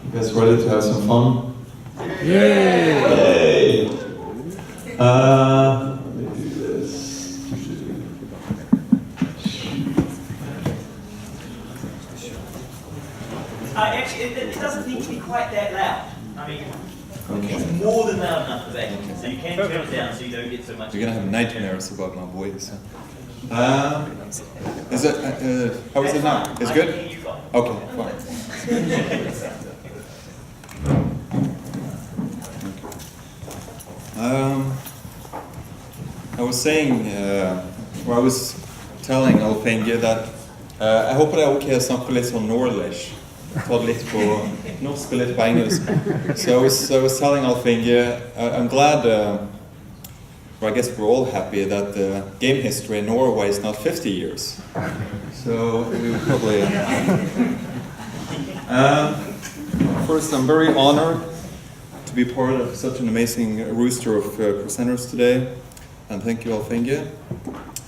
You guys ready to have some fun? Yay! Yay! Let me do this. Actually, it doesn't need to be quite that loud. I mean, it's more than loud enough for that. So you can turn it down so you don't get so much. You're gonna have nightmares about my voice. Is it? How is it now? It's good. Okay, fine. I was saying, or I was telling Ole Goethe that jeg håper det ok å snakke litt sånn Norlish. Ta det litt på norsk og litt på engelsk. So I was telling Ole Goethe, I'm glad, or I guess we're all happy that the game history in Norway is not 50 years. So we would probably... First, I'm very honored to be part of such an amazing rooster of presenters today, and thank you all, thank you.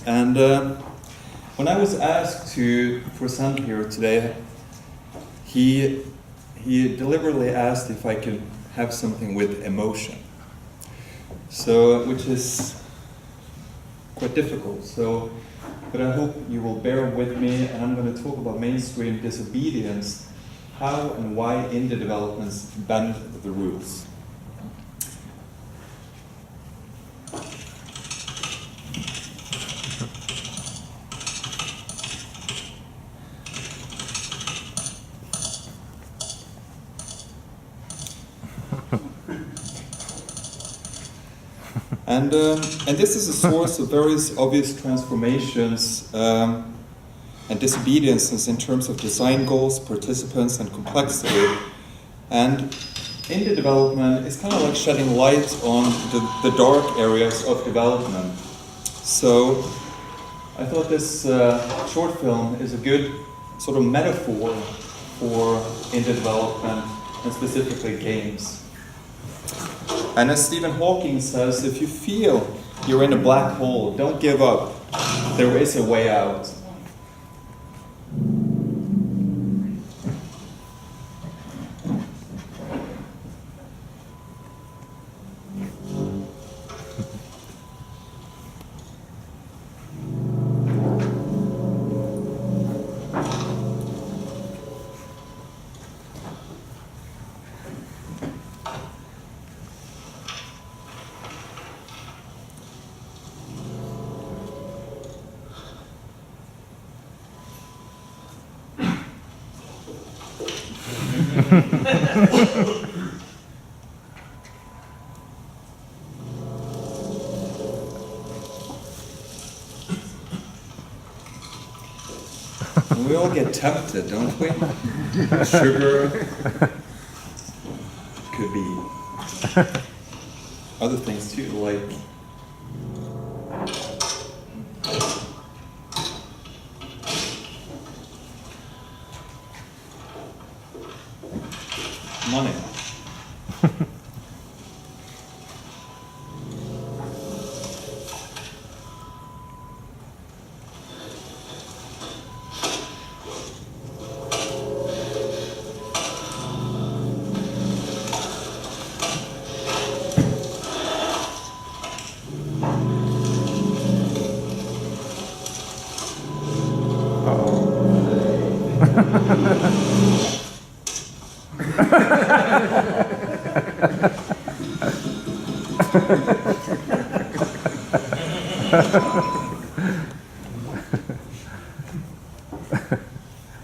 And when I was asked to present here today, he deliberately asked if I could have something with emotion, so which is quite difficult. So, but I hope you will bear with me, and I'm going to talk about mainstream disobedience, how and why indie developments bend the rules. And this is a source of various obvious transformations and disobediences in terms of design goals, participants, and complexity. And indie development is kind of like shedding light on the dark areas of development. So I thought this short film is a good sort of metaphor for indie development, and specifically games. And as Stephen Hawking says, if you feel you're in a black hole, don't give up. There is a way out. We all get tempted, don't we? Sugar could be other things too, like money.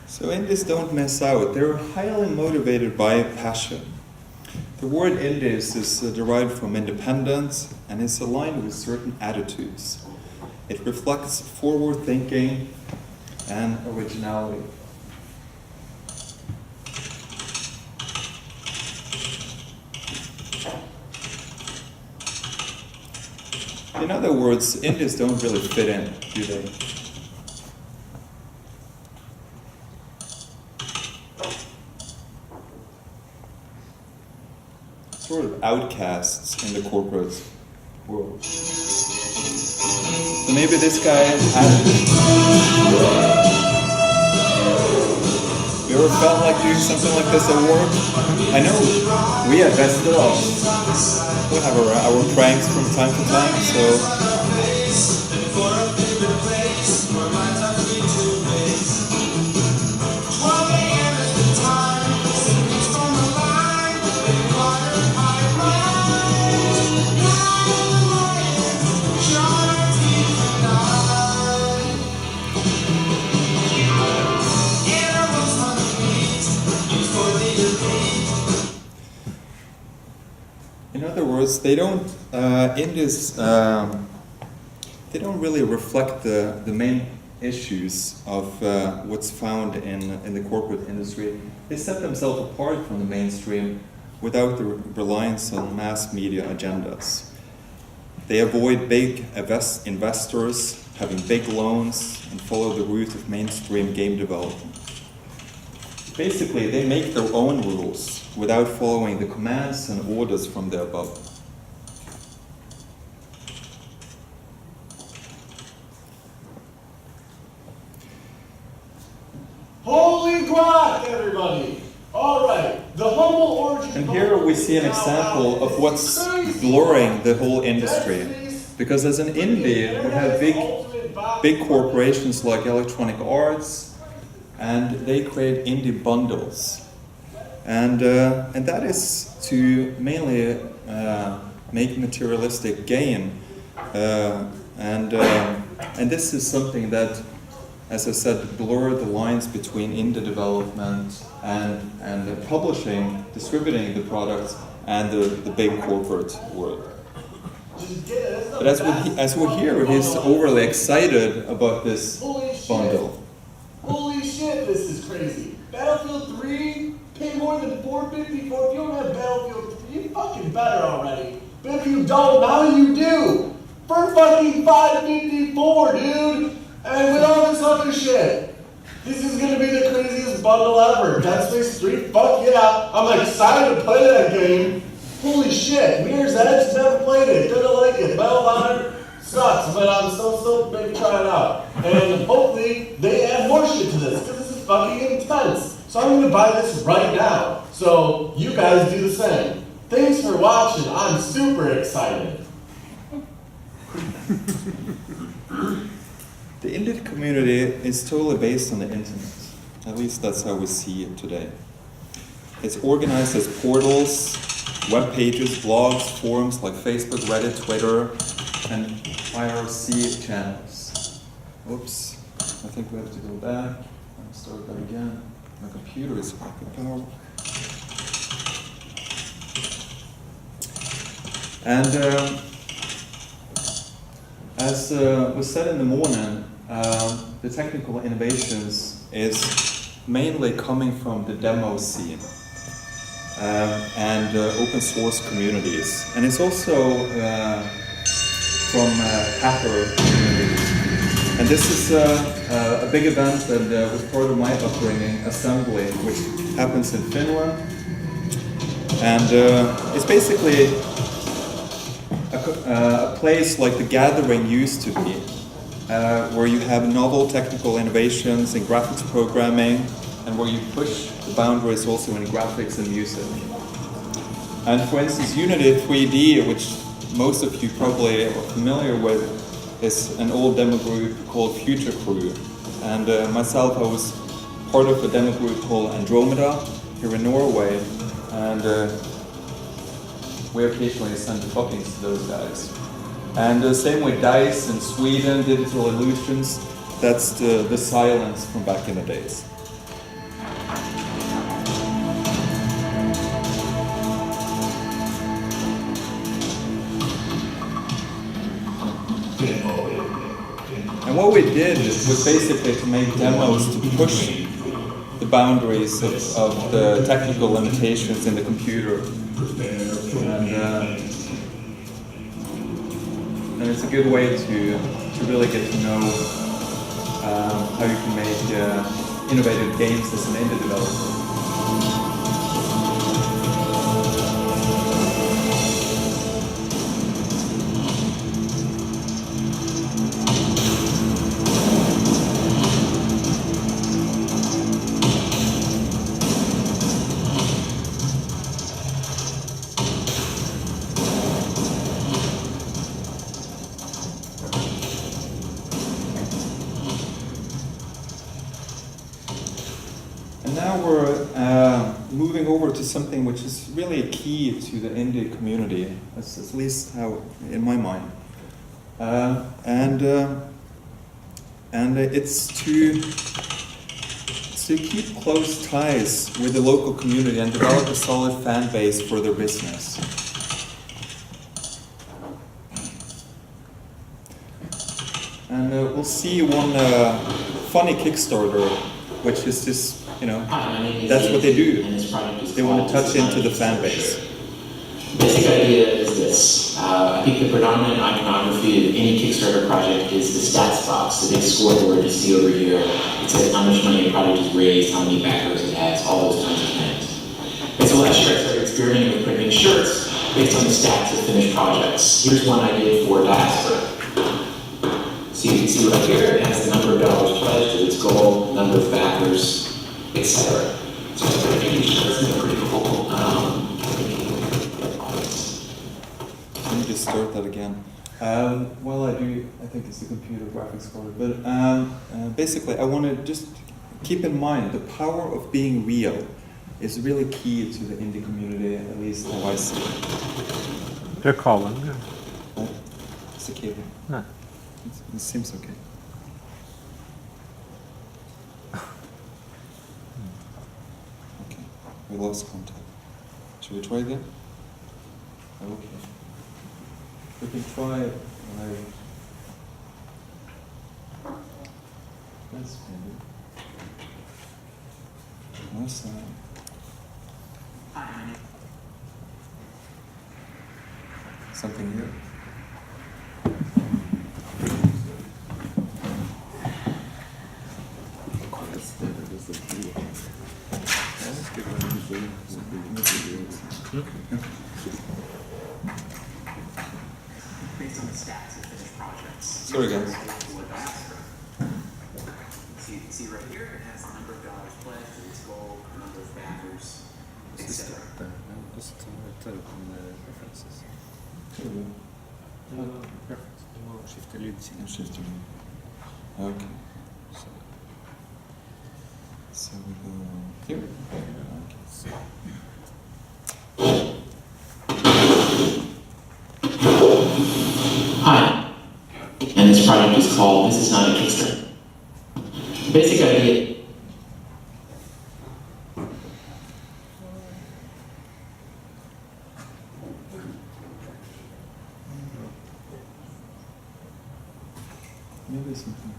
So indies don't miss out. They're highly motivated by passion. The word indies is derived from independence and is aligned with certain attitudes. It reflects forward thinking and originality. In other words, indies don't really fit in, do they? Sort of outcasts in the corporate world. So maybe this guy has... We You ever felt like doing something like this at work? I know we at Vestos, we have our pranks from time to time, so... In other words, they don't they don't really reflect the main issues of what's found in the corporate industry. They set themselves apart from the mainstream without the reliance on mass media agendas. They avoid big investors having big loans and follow the route of mainstream game development. Basically, they make their own rules without following the commands and orders from the above. Holy guac, everybody! Alright, the humble origin... And here we see an example of what's blurring the whole industry. Because as an indie, we have big corporations like Electronic Arts, and they create indie bundles. And that is to mainly make materialistic gain. And this is something that, as I said, blur the lines between indie development and publishing, distributing the products, and the big corporate world. But as we hear, he's overly excited about this bundle. Holy shit, this is crazy. Battlefield 3, pay more than $4.54. If you don't have Battlefield 3, you fucking better already. But if you don't, now you do. For fucking $5.54, dude. And with all this other shit. This is gonna be the craziest bundle ever. Dead Space 3, fuck yeah. I'm excited to play that game. Holy shit, Mirror's Edge, never played it, didn't like it. Medal of Honor sucks, but I'm so maybe try it out. And hopefully they add more shit to this, because this is fucking intense. So I'm gonna buy this right now. So you guys do the same. Thanks for watching, I'm super excited. The indie community is totally based on the internet. At least that's how we see it today. It's organized as portals, web pages, blogs, forums like Facebook, Reddit, Twitter, and IRC channels. Oops, I think we have to go back and start that again. My computer is fucking powerful. And as was said in the morning, the technical innovations is mainly coming from the demo scene and open source communities. And it's also from hacker communities. And this is a big event that was part of my upbringing, Assembly, which happens in Finland. And it's basically a place like The Gathering used to be, where you have novel technical innovations in graphics programming, and where you push the boundaries also in graphics and music. And for instance, Unity 3D, which most of you probably are familiar with, is an old demo group called Future Crew. And myself, I was part of a demo group called Andromeda here in Norway, and we occasionally send fuckings to those guys. And the same with DICE in Sweden, Digital Illusions, that's the Silence from back in the days. And what we did was basically to make demos to push the boundaries of the technical limitations in the computer. And it's a good way to really get to know how you can make innovative games as an indie developer. moving over to something which is really a key to the indie community. That's at least how, in my mind. And it's to keep close ties with the local community and develop a solid fan base for their business. And we'll see one funny Kickstarter, which is this, that's what they do. They want to touch into the fan base. Basic idea is this. I think the predominant iconography of any Kickstarter project is the stats box, the big scoreboard you see over here. It says how much money a project has raised, how many backers it has, all those kinds of things. And so last year I started experimenting with printing shirts based on the stats of finished projects. Here's one I did for Diaspora. So you can see right here, it has the number of dollars pledged to its goal, number of backers, etc. So it's pretty cool. Let me just start that again. Well, I think it's the computer graphics card, but basically I want to just keep in mind the power of being real is really key to the indie community, at least how I see it. They're calling. It's the cable. No. It seems okay. Okay, we lost contact. Should we try again? Okay. We can try it like this maybe. No sound. Something here. Based on the stats of finished projects. Sorry guys. See right here, it has the number of dollars pledged, its goal, number of backers, etc. Okay. So we go here. Hi, and this project is called This Is Not a Kickstarter. Basic idea. Maybe something.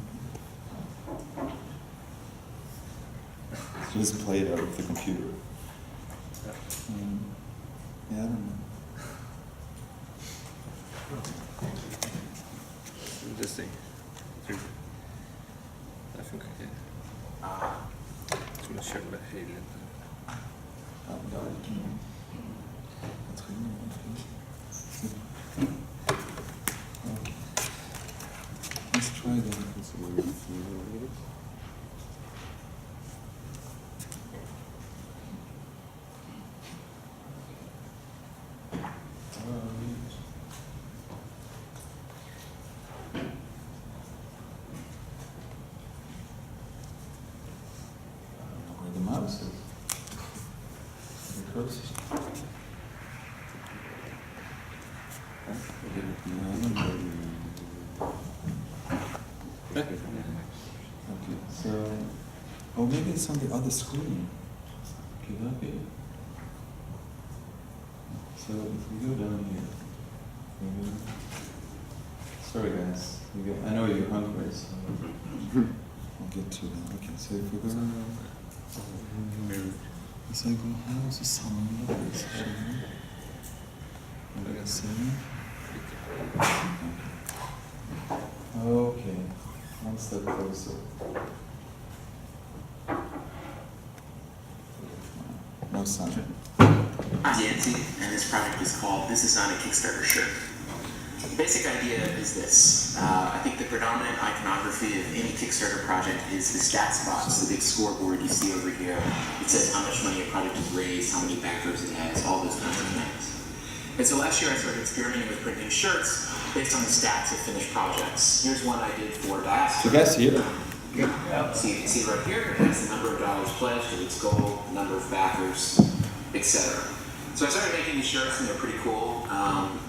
Just play it out of the computer. Yeah, I don't know. Interesting. Det funkar inte. Jag tror jag körde med hejlen. Ja, men jag tror okay. Let's try that. Where the mouse is. The cursor. Okay, so, oh, maybe it's on the other screen. Could that be? So if we go down here, sorry guys, I know you're hungry, so I'll get to that. Okay, so if we go så jag går här och så samlar vi så här. Och lägga sen. Okay, one step closer. No sound. I'm Yancy, and this project is called This Is Not a Kickstarter shirt. The basic idea is this. I think the predominant iconography of any Kickstarter project is the stats box, the big scoreboard you see over here. It says how much money a project has raised, how many backers it has, all those kinds of things. And so last year I started experimenting with printing shirts based on the stats of finished projects. Here's one I did for Diaspora. So guys here. So you can see right here, it has the number of dollars pledged, its goal, number of backers, etc. So I started making these shirts, and they're pretty cool.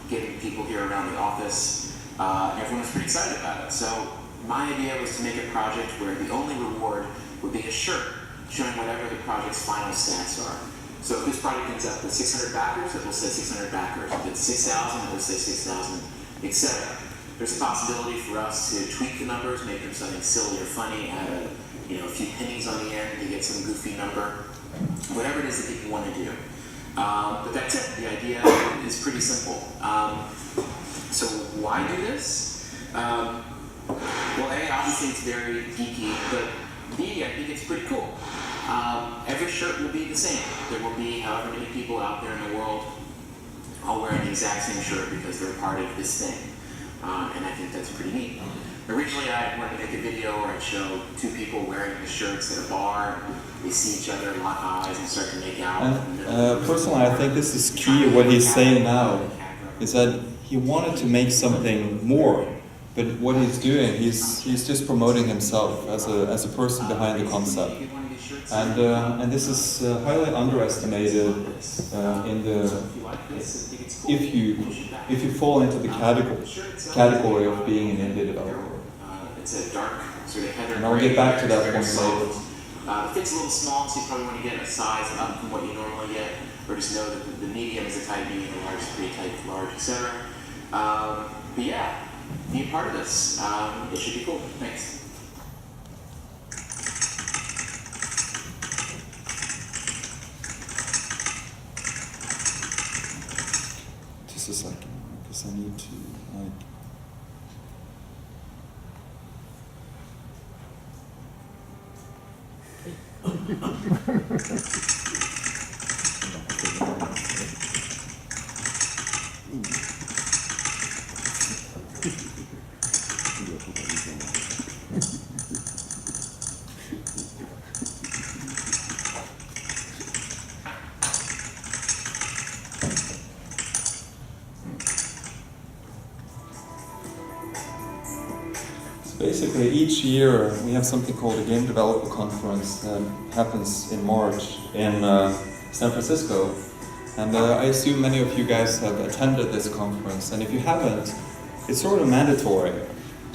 Getting people here around the office, everyone was pretty excited about it. So my idea was to make a project where the only reward would be a shirt showing whatever the project's final stats are. So if this project ends up with 600 backers, it will say 600 backers. If it's 6,000, it will say 6,000, etc. There's a possibility for us to tweak the numbers, make them something silly or funny, add a few pennies on the end to get some goofy number, whatever it is that people want to do. But that's it. The idea is pretty simple. So why do this? Well, A, obviously it's very geeky, but B, I think it's pretty cool. Every shirt will be the same. There will be however many people out there in the world all wearing the exact same shirt because they're part of this thing. And I think that's pretty neat. Originally, I wanted to make a video where I'd show two people wearing the shirts at a bar. They see each other, lock eyes, and start to make out. And personally, I think this is key. What he's saying now is that he wanted to make something more, but what he's doing, he's just promoting himself as a person behind the concept. And this is highly underestimated in the if you fall into the category of being an indie developer. It's a dark sort of heather. And I'll get back to that point later. It fits a little small, so you probably want to get a size up from what you normally get, or just know that the medium is a type medium, the large is pretty type large, etc. But yeah, be a part of this. It should be cool. Thanks. Just a second, because I need to basically, each year we have something called a Game Developer Conference that happens in March in San Francisco. And I assume many of you guys have attended this conference. And if you haven't, it's sort of mandatory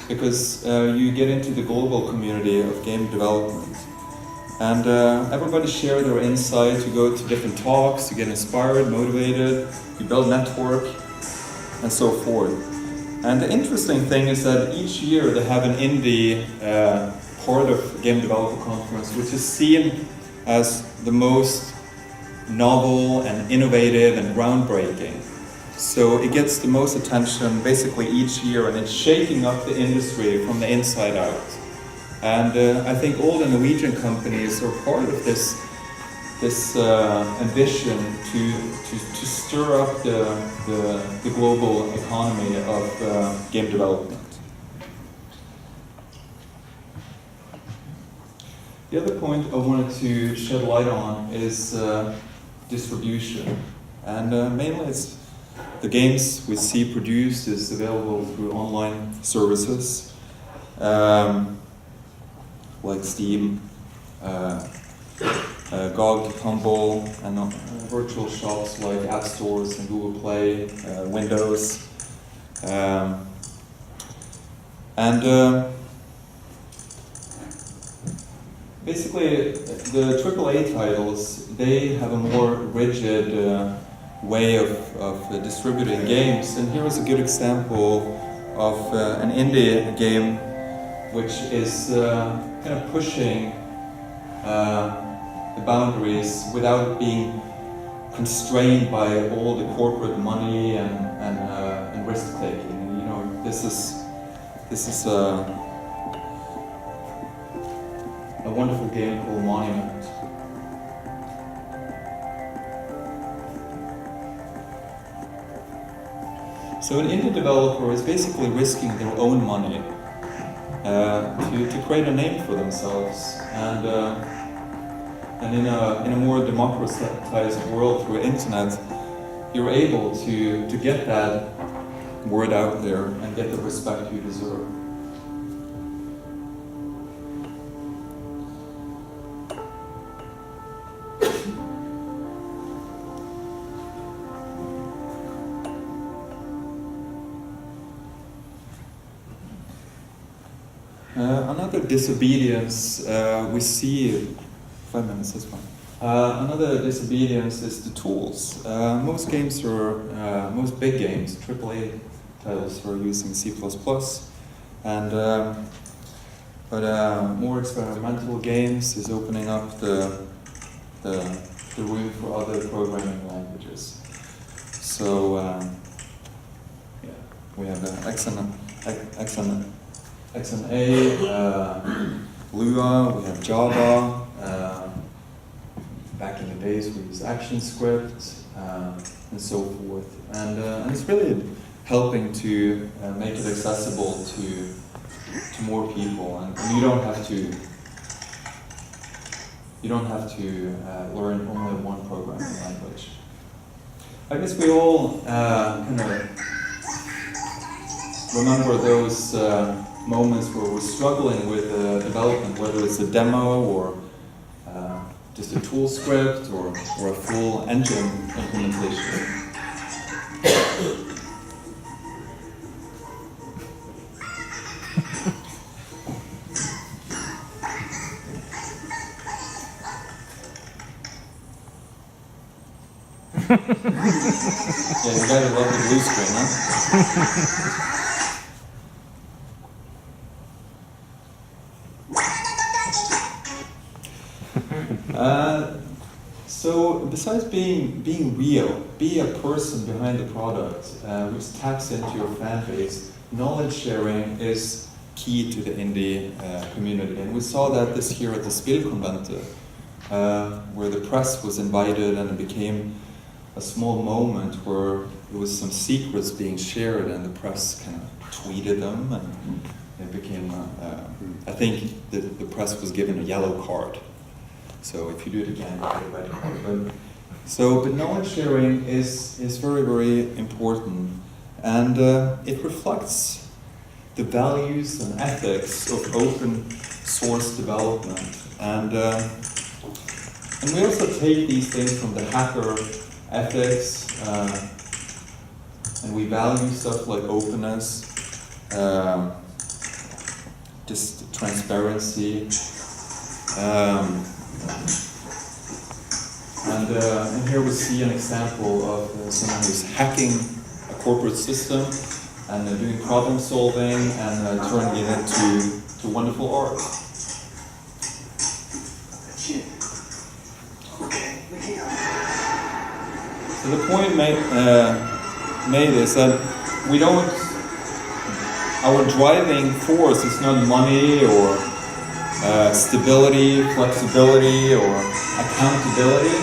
because you get into the global community of game development. And everybody share their insights. You go to different talks, you get inspired, motivated, you build network, and so forth. And the interesting thing is that each year they have an indie part of Game Developer Conference, which is seen as the most novel and innovative and groundbreaking. So it gets the most attention basically each year, and it's shaking up the industry from the inside out. And I think all the Norwegian companies are part of this ambition to stir up the global economy of game development. The other point I wanted to shed light on is distribution, and mainly it's the games we see produced is available through online services like Steam, GOG, Humble, and virtual shops like App Stores and Google Play, Windows. Basically, the AAA titles, they have a more rigid way of distributing games. And here is a good example of an indie game which is kind of pushing the boundaries without being constrained by all the corporate money and risk taking. You know, this is a wonderful game called Monument. So an indie developer is basically risking their own money to create a name for themselves, and in a more democratized world through internet, you're able to get that word out there and get the respect you deserve. Another disobedience we see. 5 minutes, that's fine. Another disobedience is the tools. Most games are, most big games, AAA titles, are using C++, and but more experimental games is opening up the room for other programming languages. So yeah, we have XNA, Lua, we have Java. Back in the days, we used ActionScript and so forth, and it's really helping to make it accessible to more people, and you don't have to learn only one programming language. I guess we all kind of remember those moments where we're struggling with development, whether it's a demo or just a tool script or a full engine implementation. Yeah, you guys love the blue screen, huh? So besides being real, be a person behind the product, which taps into your fan base. Knowledge sharing is key to the indie community, and we saw that this year at the Spillkonvente, where the press was invited, and it became a small moment where there was some secrets being shared, and the press kind of tweeted them, and it became. I think the press was given a yellow card. So if you do it again, you get a red card. But knowledge sharing is very, very important, and it reflects the values and ethics of open source development. And we also take these things from the hacker ethics, and we value stuff like openness, just transparency. And here we see an example of someone who's hacking a corporate system and doing problem solving and turning it into wonderful art. So the point made is that we don't. Our driving force is not money or stability, flexibility, or accountability.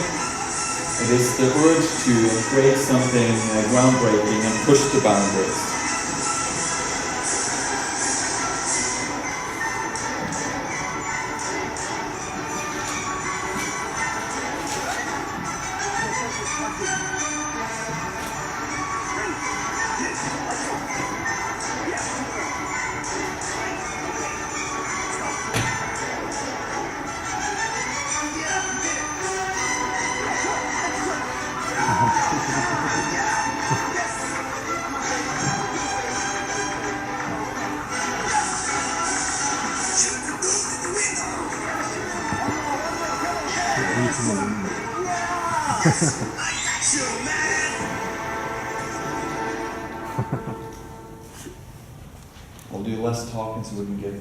It is the urge to create something groundbreaking and push the boundaries. We'll do less talking so we can get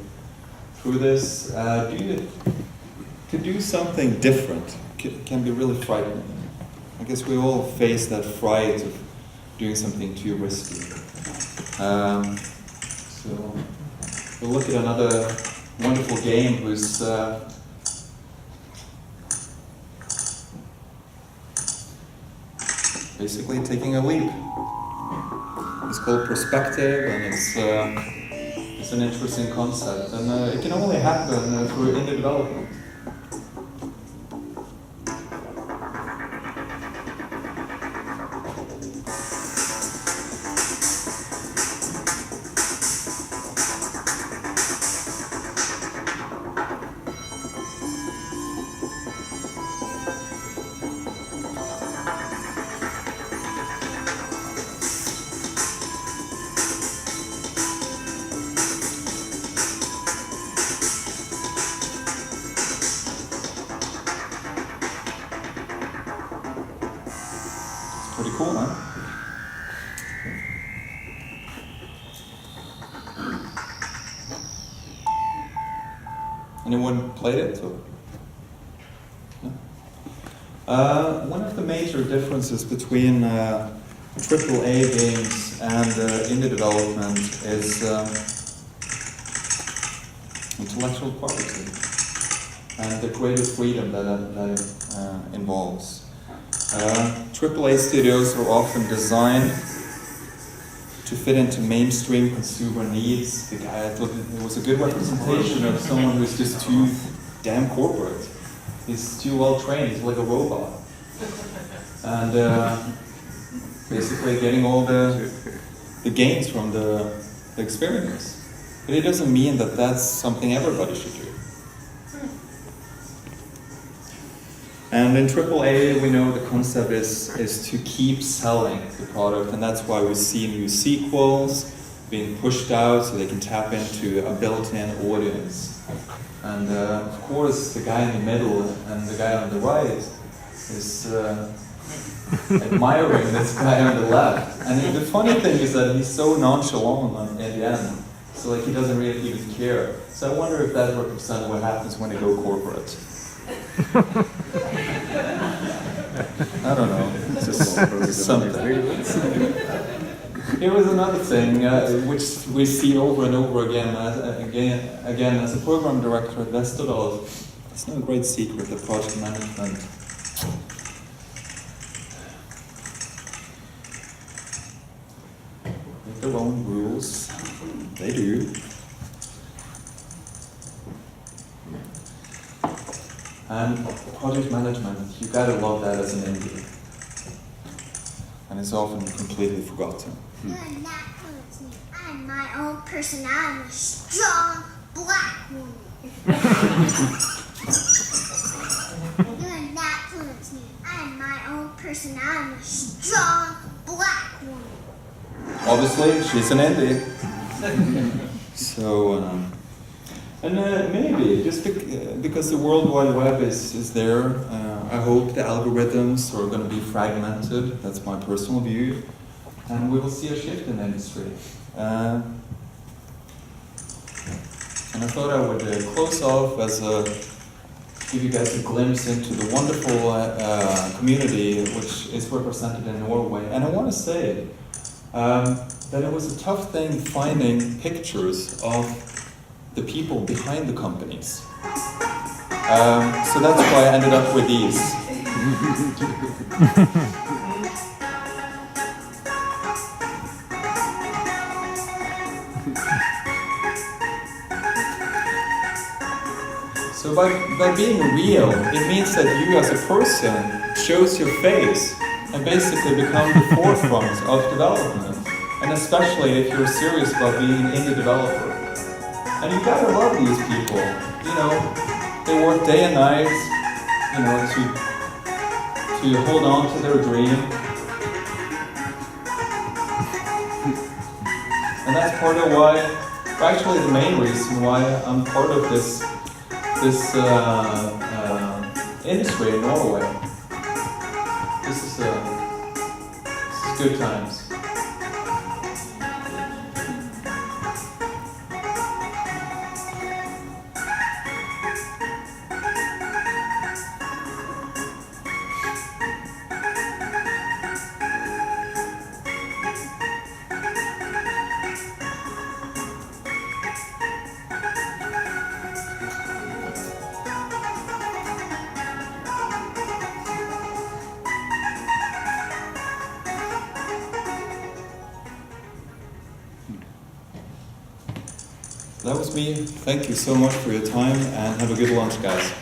through this. To do something different can be really frightening. I guess we all face that fright of doing something too risky. So we'll look at another wonderful game who's basically taking a leap. It's called perspective, and it's an interesting concept, and it can only happen through indie development. Pretty cool, huh? Anyone played it? Or? No? One of the major differences between AAA games and indie development is intellectual property and the greater freedom that involves. AAA studios are often designed to fit into mainstream consumer needs. The guy, I thought it was a good representation of someone who's just too damn corporate. He's too well trained, he's like a robot. And basically getting all the gains from the experience. But it doesn't mean that that's something everybody should do. And in AAA, we know the concept is to keep selling the product, and that's why we see new sequels being pushed out so they can tap into a built-in audience. And of course, the guy in the middle and the guy on the right is admiring this guy on the left. And the funny thing is that he's so nonchalant at the end, so like he doesn't really even care. So I wonder if that represents what happens when they go corporate. I don't know. It's just something. Here was another thing which we see over and over again as a program director at Westerdorf. It's no great secret, the project management. With their own rules. They do. And project management, you gotta love that as an indie. And it's often completely forgotten. You're not influencing me. I'm my own person. I'm a strong black woman. You're not influencing me. I'm my own person. I'm a strong black woman. Obviously, she's an indie. So, and maybe, just because the World Wide Web is there, I hope the algorithms are going to be fragmented. That's my personal view. And we will see a shift in the industry. And I thought I would close off give you guys a glimpse into the wonderful community which is represented in Norway. And I want to say that it was a tough thing finding pictures of the people behind the companies. So that's why I ended up with these. So by being real, it means that you as a person shows your face and basically become the forefront of development. And especially if you're serious about being an indie developer. And you gotta love these people. You know, they work day and night, you know, to hold on to their dream. And that's part of why, actually the main reason why I'm part of this industry in Norway. This is good times. That was me. Thank you so much for your time and have a good lunch, guys.